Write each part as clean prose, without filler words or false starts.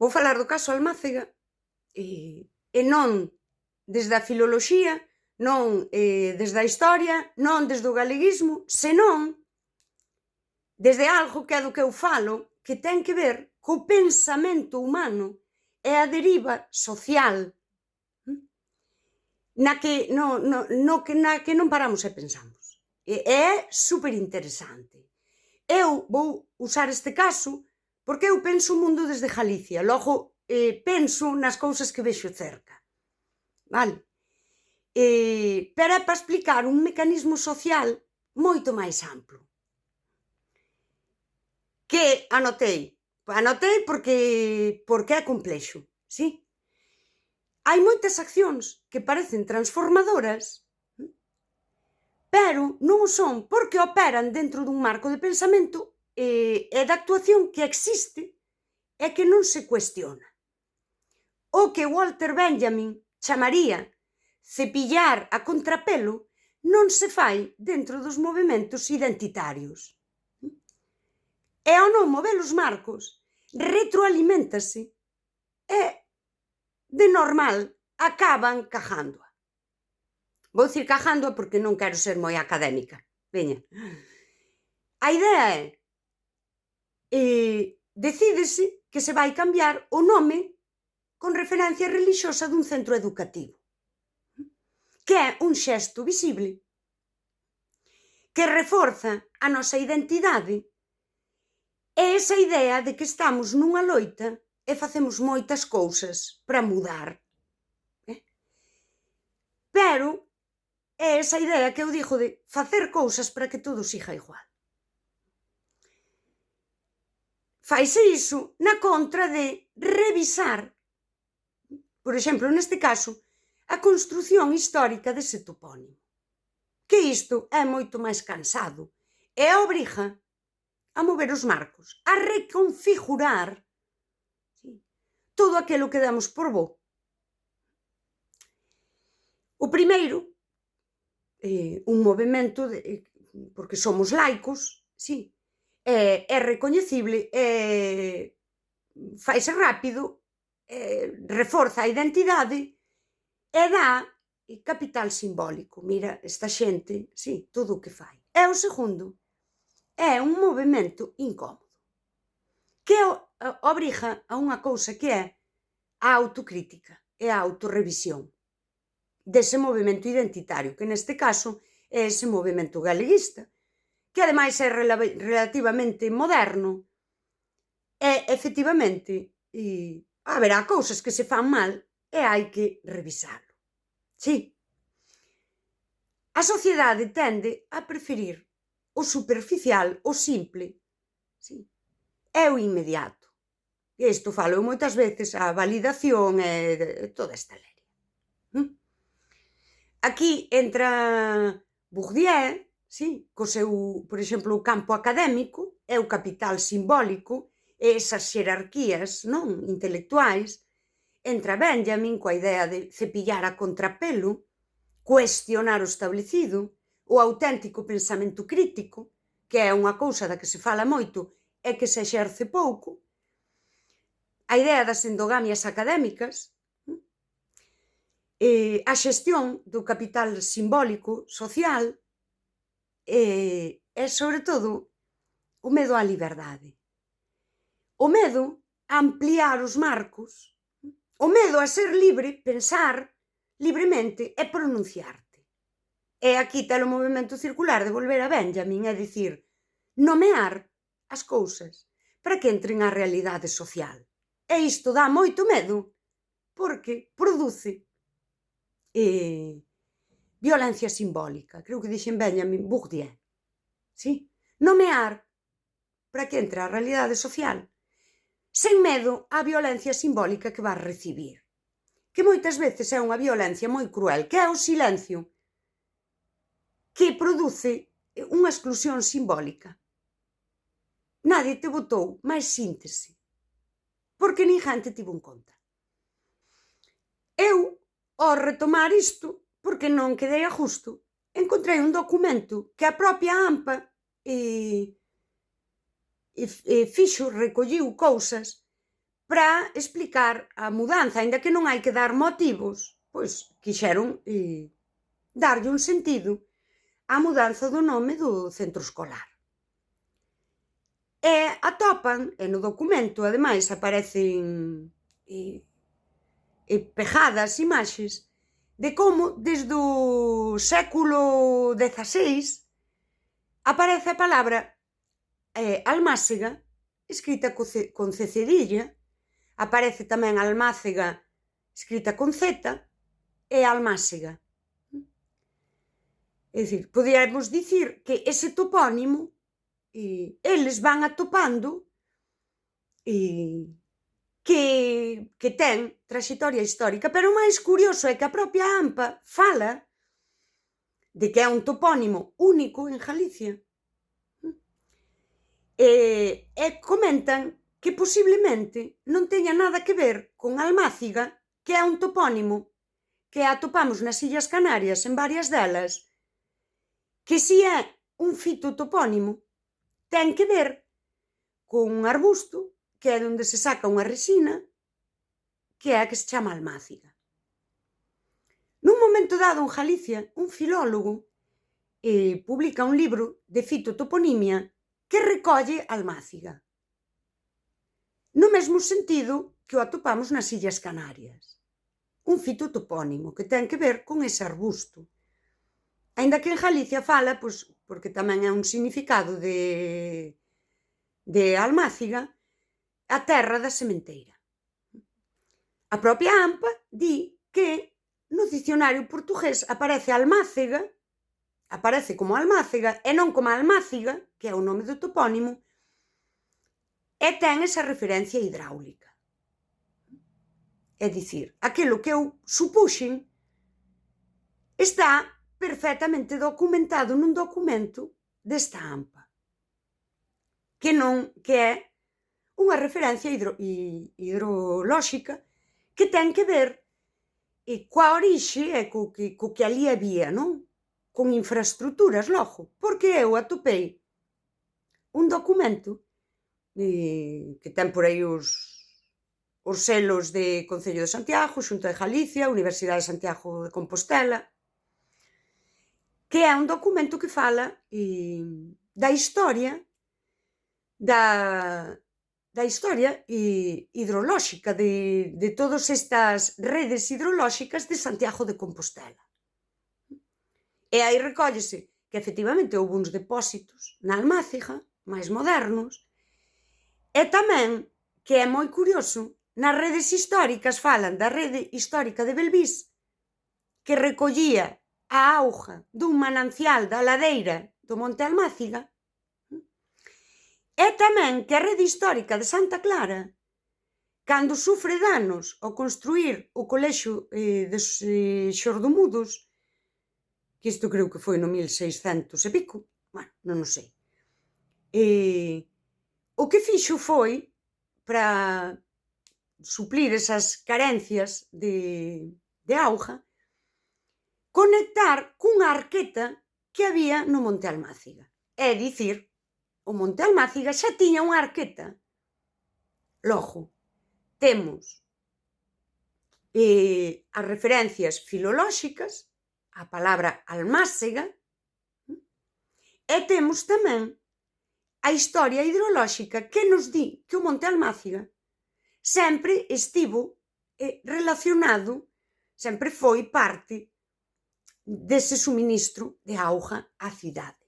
Vou falar do caso Almácega e non desde a filoloxía, non desde a historia, non desde o galeguismo, senón desde algo que é do que eu falo, que ten que ver co pensamento humano e a deriva social na que non paramos e pensamos. E é superinteresante. Eu vou usar este caso porque eu penso o mundo desde Galicia, logo penso nas cousas que vexo cerca, vale? Pero é para explicar un mecanismo social moito máis amplo. Que anotei porque é complexo, si? Hai moitas accións que parecen transformadoras, pero non o son porque operan dentro dun marco de pensamento e de actuación que existe e que non se cuestiona. O que Walter Benjamin chamaría cepillar a contrapelo non se fai dentro dos movementos identitarios. E ao non mover os marcos, retroaliméntase e, de normal, acaban cajándoa. Vou dicir cajándoa porque non quero ser moi académica. Veña. A idea é, decídese que se vai cambiar o nome con referencia relixiosa dun centro educativo, que é un xesto visible que reforza a nosa identidade e esa idea de que estamos nunha loita e facemos moitas cousas para mudar. Pero é esa idea que eu digo de facer cousas para que todo siga igual. Faise iso na contra de revisar, por exemplo, neste caso, a construción histórica dese topónimo. Que isto é moito máis cansado e obriga a mover os marcos, a reconfigurar todo aquilo que damos por bo. O primeiro, un movemento, porque somos laicos, sí, é recoñecible, faise rápido, reforza a identidade e dá capital simbólico. Mira, esta xente, sí, todo o que fai. E o segundo é un movemento incómodo, que obriga a unha cousa que é a autocrítica e a autorrevisión dese movemento identitario, que neste caso é ese movemento galeguista, que ademais é relativamente moderno e, efectivamente, haberá cousas que se fan mal e hai que revisalo. Sí. A sociedade tende a preferir o superficial, o simple, sí, é o inmediato. E isto falo moitas veces, a validación e toda esta leria. Aquí entra Bourdieu, sí, co seu, por exemplo, o campo académico, é o capital simbólico, e esas xerarquías, non, intelectuais. Entra Benjamin coa idea de cepillar a contrapelo, cuestionar o establecido, o auténtico pensamento crítico, que é unha cousa da que se fala moito e que se exerce pouco, a idea das endogamias académicas, a xestión do capital simbólico social e, sobre todo, o medo á liberdade. O medo a ampliar os marcos, o medo a ser libre, pensar libremente e pronunciarte. E aquí está o movemento circular de volver a Benjamin, é dicir, nomear as cousas para que entren á realidade social. E isto dá moito medo porque produce violencia simbólica. Creo que dixen Benjamin, Bourdieu. Sí? Nomear para que entre á realidade social sen medo á violencia simbólica que vas recibir, que moitas veces é unha violencia moi cruel, que é o silencio, que produce unha exclusión simbólica. Nadie te botou máis síntese, porque ninguén te tivo en conta. Eu, ao retomar isto, porque non quedei a gusto, encontrei un documento que a propia AMPA fixo, recolliu cousas para explicar a mudanza, aínda que non hai que dar motivos, pois quixeron darlle un sentido á mudanza do nome do centro escolar. E atopan, e no documento, ademais, aparecen pegadas imaxes de como desde o século XVI aparece a palabra Almácega escrita con C cedilla, aparece tamén Almácega escrita con Z e Almácega. É dicir, podíamos dicir que ese topónimo eles van atopando que ten traxectoria histórica, pero o máis curioso é que a propia AMPA fala de que é un topónimo único en Galicia e comentan que posiblemente non teña nada que ver con Almáciga, que é un topónimo que atopamos nas Illas Canarias, en varias delas, que si é un fitotopónimo, ten que ver con un arbusto que é onde se saca unha resina que é a que se chama almáciga. Nun momento dado en Galicia, un filólogo publica un libro de fitotoponimia que recolle almáciga, no mesmo sentido que o atopamos nas Illas Canarias. Un fitotopónimo que ten que ver con ese arbusto. Aínda que en Galicia fala, pois, porque tamén é un significado de almáciga, a terra da sementeira. A propia AMPA di que no dicionario portugués aparece Almácega, aparece como Almácega e non como Almáciga, que é o nome do topónimo, e ten esa referencia hidráulica. É dicir, aquilo que eu supuxen está perfectamente documentado nun documento desta AMPA, que é unha referencia hidrolóxica que ten que ver coa orixe e co que ali había, non? Con infraestructuras, logo, porque eu atopei un documento que ten por aí os selos de Concello de Santiago, Xunta de Galicia, Universidade de Santiago de Compostela, que é un documento que fala da historia hidrolóxica de todas estas redes hidrolóxicas de Santiago de Compostela. E aí recóllese que efectivamente houve uns depósitos na Almácega, máis modernos, e tamén, que é moi curioso, nas redes históricas falan da rede histórica de Belvís, que recollía a auga dun manancial da ladeira do Monte Almáciga, e tamén que a rede histórica de Santa Clara, cando sufre danos ao construir o colexio dos xordomudos, que isto creo que foi no 1600 e pico, bueno, non o sei, o que fixo foi, para suplir esas carencias de auga, conectar cunha arqueta que había no Monte Almáciga. É dicir, o Monte Almáciga xa tiña unha arqueta. Logo, temos as referencias filolóxicas, a palabra almácega, e temos tamén a historia hidrolóxica que nos di que o Monte Almáciga sempre estivo relacionado, sempre foi parte dese suministro de auga á cidade.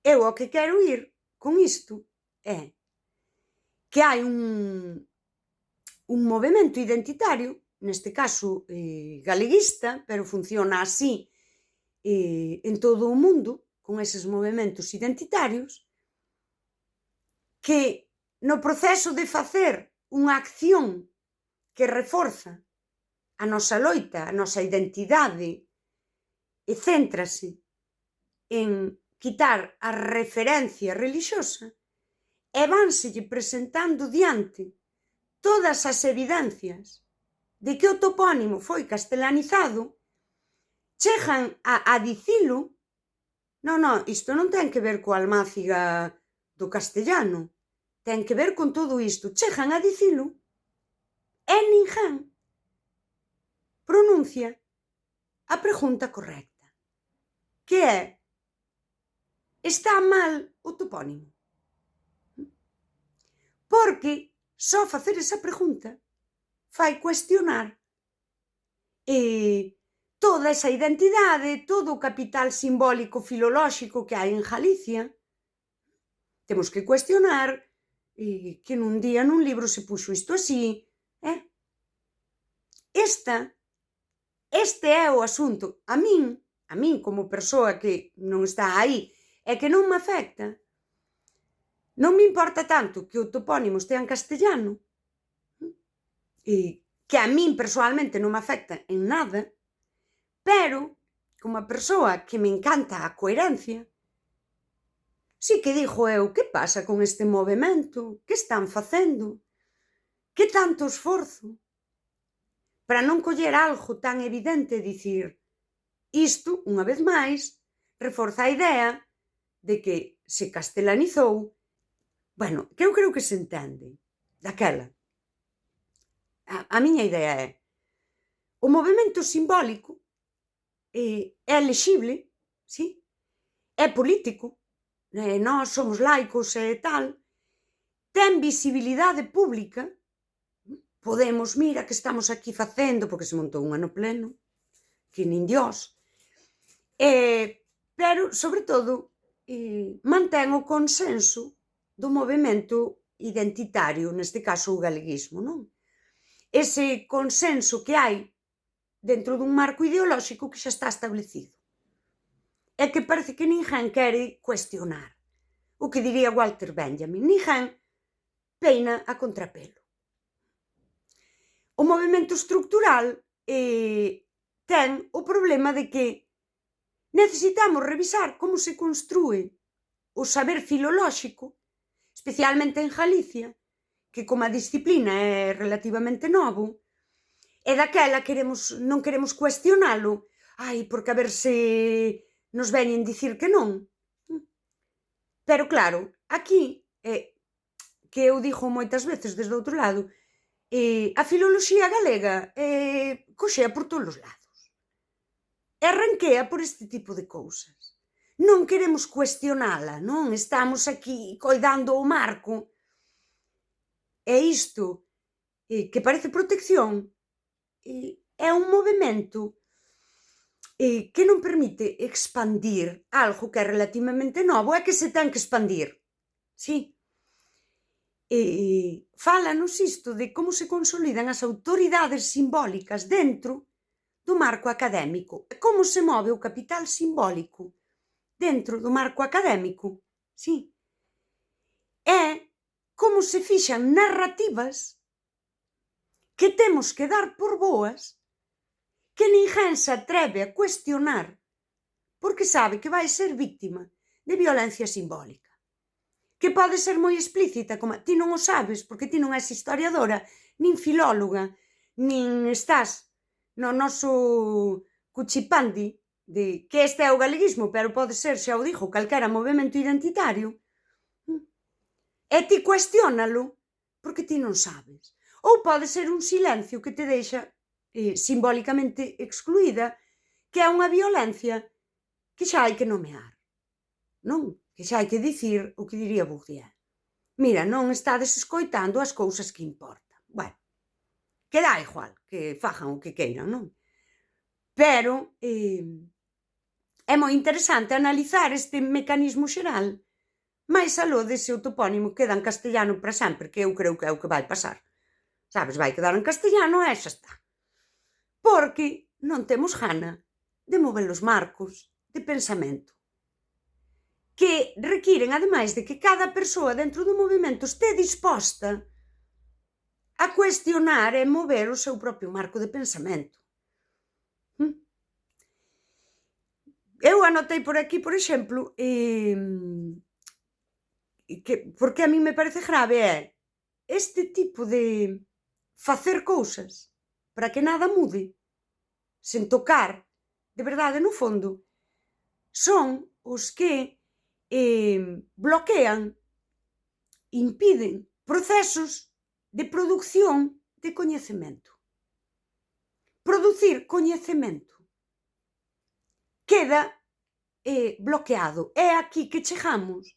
Eu o que quero ir con isto é que hai un movemento identitario, neste caso galeguista, pero funciona así en todo o mundo, con eses movementos identitarios, que no proceso de facer unha acción que reforza a nosa loita, a nosa identidade, e céntrase en quitar a referencia relixiosa, e vánselle presentando diante todas as evidencias de que o topónimo foi castelanizado, chegan a dicilo, non, isto non ten que ver coa Almáciga do castellano, ten que ver con todo isto. Chegan a dicilo e ninguén pronuncia a pregunta correcta, que é: está mal o topónimo? Porque só facer esa pregunta fai cuestionar toda esa identidade, todo o capital simbólico filolóxico que hai en Galicia. Temos que cuestionar que nun día nun libro se puxo isto así. Este é o asunto. A min como persoa que non está aí e que non me afecta, non me importa tanto que o topónimo estea en castellano, que a min persoalmente non me afecta en nada, pero como a persoa que me encanta a coherencia, si que digo eu: que pasa con este movemento? Que están facendo? Que tanto esforzo para non coller algo tan evidente e dicir: isto, unha vez máis, reforza a idea de que se castelanizou, bueno, que eu creo que se entende, daquela. A miña idea é: o movemento simbólico é lexible, sí, é político, nós somos laicos e tal, ten visibilidade pública. Podemos, mira que estamos aquí facendo, porque se montou un ano pleno, que nin Dios, pero, sobre todo, mantén o consenso do movemento identitario, neste caso o galeguismo, non? Ese consenso que hai dentro dun marco ideolóxico que xa está establecido e que parece que ninguén quere cuestionar. O que diría Walter Benjamin: ninguén peina a contrapelo. O movemento estructural ten o problema de que necesitamos revisar como se construe o saber filolóxico, especialmente en Galicia, que como a disciplina é relativamente novo, e daquela non queremos cuestionalo, porque a ver se nos veñen dicir que non. Pero claro, aquí, que eu digo moitas veces desde outro lado, a filoloxía galega coxea por todos os lados e ranquea por este tipo de cousas. Non queremos cuestionala, non? Estamos aquí coidando o marco e isto, que parece protección, é un movemento que non permite expandir algo que é relativamente novo e que se ten que expandir, sí. Fálanos isto de como se consolidan as autoridades simbólicas dentro do marco académico, e como se move o capital simbólico dentro do marco académico, sí. É como se fixan narrativas que temos que dar por boas, que ninguén se atreve a cuestionar, porque sabe que vai ser víctima de violencia simbólica, que pode ser moi explícita, como ti non o sabes, porque ti non és historiadora, nin filóloga, nin estás no noso cuchipandi de que este é o galeguismo, pero pode ser, xa o digo, calquera movemento identitario, e ti cuestiónalo porque ti non sabes. Ou pode ser un silencio que te deixa simbólicamente excluída, que é unha violencia que xa hai que nomear, non? Que xa hai que dicir o que diría Bourdieu: mira, non estades escoitando as cousas que importan. Bueno, que dá igual, que fagan o que queiran, non? Pero é moi interesante analizar este mecanismo xeral, máis aló dese o topónimo queda en castellano para sempre, que eu creo que é o que vai pasar. Sabes, vai quedar en castellano e xa está. Porque non temos gana de mover os marcos de pensamento, que requiren, ademais de que cada persoa dentro do movemento este disposta a cuestionar e mover o seu propio marco de pensamento. Eu anotei por aquí, por exemplo, porque a mí me parece grave é este tipo de facer cousas para que nada mude, sen tocar, de verdade, no fondo, son os que bloquean impiden procesos de produción de coñecemento. Producir coñecemento queda bloqueado. É aquí que chegamos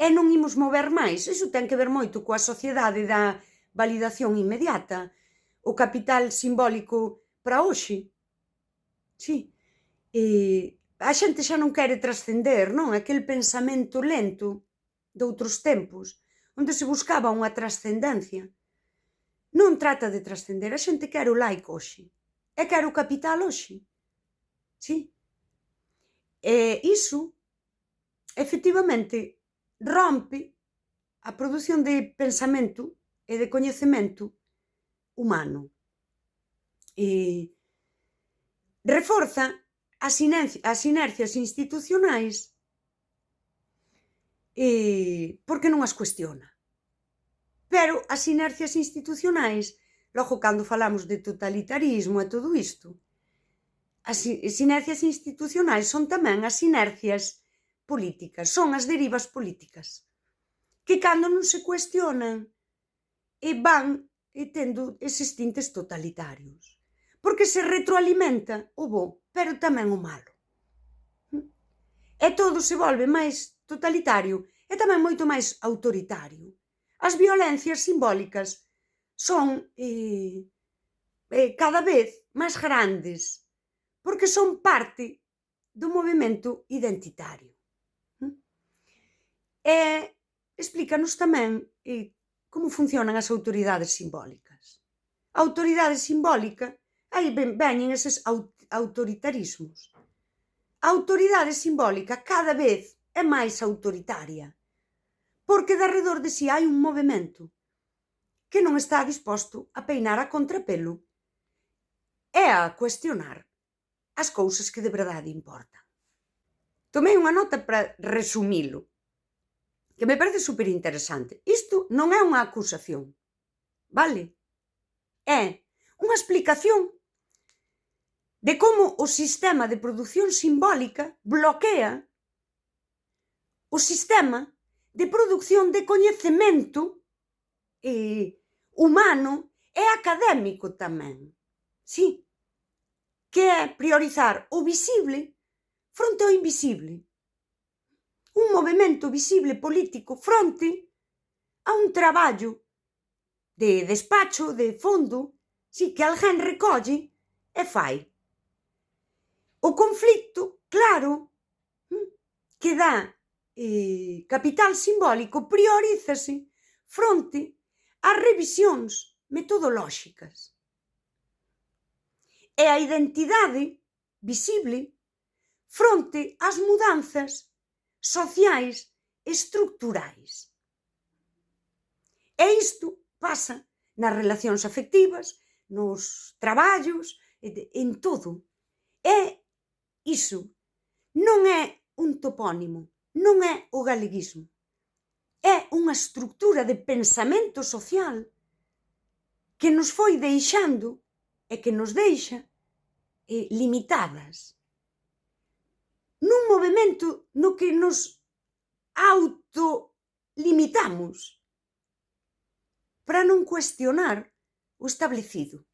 e non imos mover máis. Iso ten que ver moito coa sociedade da validación inmediata, o capital simbólico para hoxe. Sí. A xente xa non quere trascender, non? Aquel pensamento lento doutros tempos, onde se buscaba unha trascendencia. Non trata de trascender, a xente quere o like hoxe, e quere o capital hoxe. Sí. E iso, efectivamente, rompe a produción de pensamento e de coñecemento humano. E reforza as inercias institucionais porque non as cuestiona. Pero as inercias institucionais, logo cando falamos de totalitarismo e todo isto, as inercias institucionais son tamén as inercias políticas, son as derivas políticas, que cando non se cuestionan van tendo eses tintes totalitarios, porque se retroalimenta o bo, pero tamén o malo. E todo se volve máis totalitario e tamén moito máis autoritario. As violencias simbólicas son cada vez máis grandes, porque son parte do movemento identitario. E explícanos tamén como funcionan as autoridades simbólicas. A autoridade simbólica, aí veñen eses autoritarismos. A autoridade simbólica cada vez é máis autoritaria, porque de arredor de si hai un movemento que non está disposto a peinar a contrapelo e a cuestionar as cousas que de verdade importan. Tomei unha nota para resumilo, que me parece superinteresante. Isto non é unha acusación, vale? É unha explicación de como o sistema de produción simbólica bloquea o sistema de produción de coñecemento humano e académico tamén. Sí, que é priorizar o visible fronte ao invisible. Un movemento visible político fronte a un traballo de despacho, de fondo, sí, que alguén recolle e fai. O conflito, claro, que dá capital simbólico, priorízase fronte ás revisións metodolóxicas. E a identidade visible fronte ás mudanzas sociais estructurais. E isto pasa nas relacións afectivas, nos traballos, en todo. E iso non é un topónimo, non é o galeguismo. É unha estructura de pensamento social que nos foi deixando e que nos deixa limitadas nun movemento no que nos autolimitamos para non cuestionar o establecido.